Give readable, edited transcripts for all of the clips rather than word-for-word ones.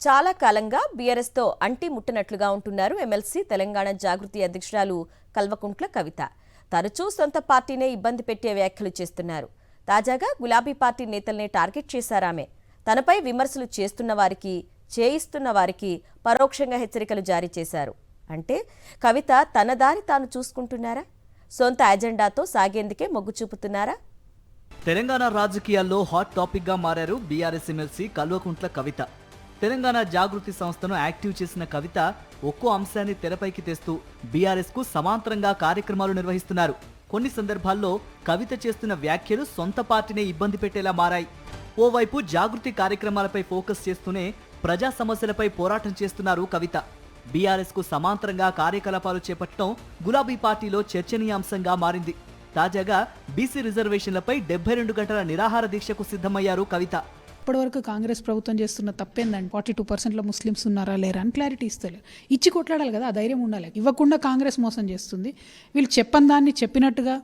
చాలా కాలంగా బీఆర్ఎస్ తో అంటి ముట్టనట్లుగా ఉంటున్నారు ఎమ్మెల్సీ తెలంగాణ జాగృతి అధ్యక్షురాలు కల్వకుంట్ల కవిత. తరచూ సొంత పార్టీనే ఇబ్బంది పెట్టే వ్యాఖ్యలు చేస్తున్నారు. తాజాగా గులాబీ పార్టీ నేతల్ని టార్గెట్ చేశారామె. తనపై విమర్శలు చేస్తున్న వారికి, చేయిస్తున్న వారికి పరోక్షంగా హెచ్చరికలు జారీ చేశారు. అంటే కవిత తన దారి తాను చూసుకుంటున్నారా? సొంత అజెండాతో సాగేందుకే మొగ్గు చూపుతున్నారా? తెలంగాణ రాజకీయాల్లో హాట్ టాపిక్ గా మారారు బీఆర్ఎస్ ఎమ్మెల్సీ కల్వకుంట్ల కవిత. తెలంగాణ జాగృతి సంస్థను యాక్టివ్ చేసిన కవిత ఒక్కో అంశాన్ని తెరపైకి తెస్తూ బీఆర్ఎస్ కు సమాంతరంగా కార్యక్రమాలు నిర్వహిస్తున్నారు. కొన్ని సందర్భాల్లో కవిత చేస్తున్న వ్యాఖ్యలు సొంత పార్టీనే ఇబ్బంది పెట్టేలా మారాయి. ఓవైపు జాగృతి కార్యక్రమాలపై ఫోకస్ చేస్తూనే ప్రజా సమస్యలపై పోరాటం చేస్తున్నారు కవిత. బీఆర్ఎస్ కు సమాంతరంగా కార్యకలాపాలు చేపట్టడం గులాబీ పార్టీలో చర్చనీయాంశంగా మారింది. తాజాగా బీసీ రిజర్వేషన్లపై 72 గంటల నిరాహార దీక్షకు సిద్ధమయ్యారు కవిత. ఇప్పటివరకు కాంగ్రెస్ ప్రభుత్వం చేస్తున్న తప్పేందండి? 42% ముస్లిమ్స్ ఉన్నారా లేరా అని క్లారిటీ ఇస్తలేదు. ఇచ్చి కొట్లాడాలి కదా, ఆ ధైర్యం ఉండాలి. ఇవ్వకుండా కాంగ్రెస్ మోసం చేస్తుంది. వీళ్ళు చెప్పని దాన్ని చెప్పినట్టుగా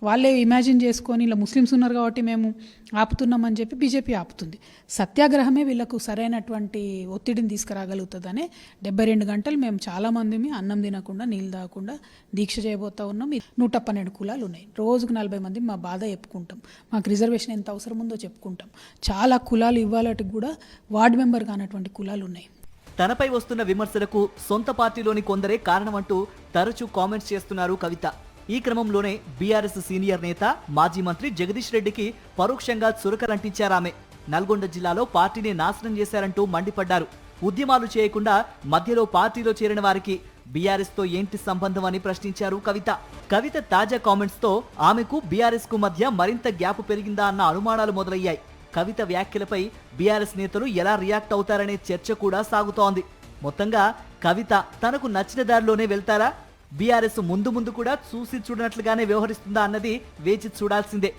వాళ్ళే ఇమాజిన్ చేసుకొని ఇలా ముస్లిమ్స్ ఉన్నారు కాబట్టి మేము ఆపుతున్నామని చెప్పి బీజేపీ ఆపుతుంది. సత్యాగ్రహమే వీళ్ళకు సరైనటువంటి ఒత్తిడిని తీసుకురాగలుగుతుందనే 72 గంటలు మేము చాలామంది అన్నం తినకుండా నీళ్ళు తాగకుండా దీక్ష చేయబోతా ఉన్నాం. 112 కులాలు ఉన్నాయి. రోజుకు 40 మంది మా బాధ చెప్పుకుంటాం. మాకు రిజర్వేషన్ ఎంత అవసరం ఉందో చెప్పుకుంటాం. చాలా కులాలు ఇవ్వాలటి కూడా వార్డు మెంబర్ కానటువంటి కులాలు ఉన్నాయి. తనపై వస్తున్న విమర్శలకు సొంత పార్టీలోని కొందరే కారణమంటూ తరచూ కామెంట్స్ చేస్తున్నారు కవిత. ఈ క్రమంలోనే బీఆర్ఎస్ సీనియర్ నేత మాజీ మంత్రి జగదీష్ రెడ్డికి పరోక్షంగా చురకలంటించారామె. నల్గొండ జిల్లాలో పార్టీని నాశనం చేశారంటూ మండిపడ్డారు. ఉద్యమాలు చేయకుండా మధ్యలో పార్టీలో చేరిన వారికి బీఆర్ఎస్ తో ఏంటి సంబంధం అని ప్రశ్నించారు కవిత. కవిత తాజా కామెంట్స్ తో ఆమెకు బీఆర్ఎస్ కు మధ్య మరింత గ్యాప్ పెరిగిందా అన్న అనుమానాలు మొదలయ్యాయి. కవిత వ్యాఖ్యలపై బీఆర్ఎస్ నేతలు ఎలా రియాక్ట్ అవుతారనే చర్చ కూడా సాగుతోంది. మొత్తంగా కవిత తనకు నచ్చిన దారిలోనే వెళ్తారా? బీఆర్ఎస్ ముందు కూడా చూసి చూడనట్లుగానే వ్యవహరిస్తుందా అన్నది వేచి చూడాల్సిందే.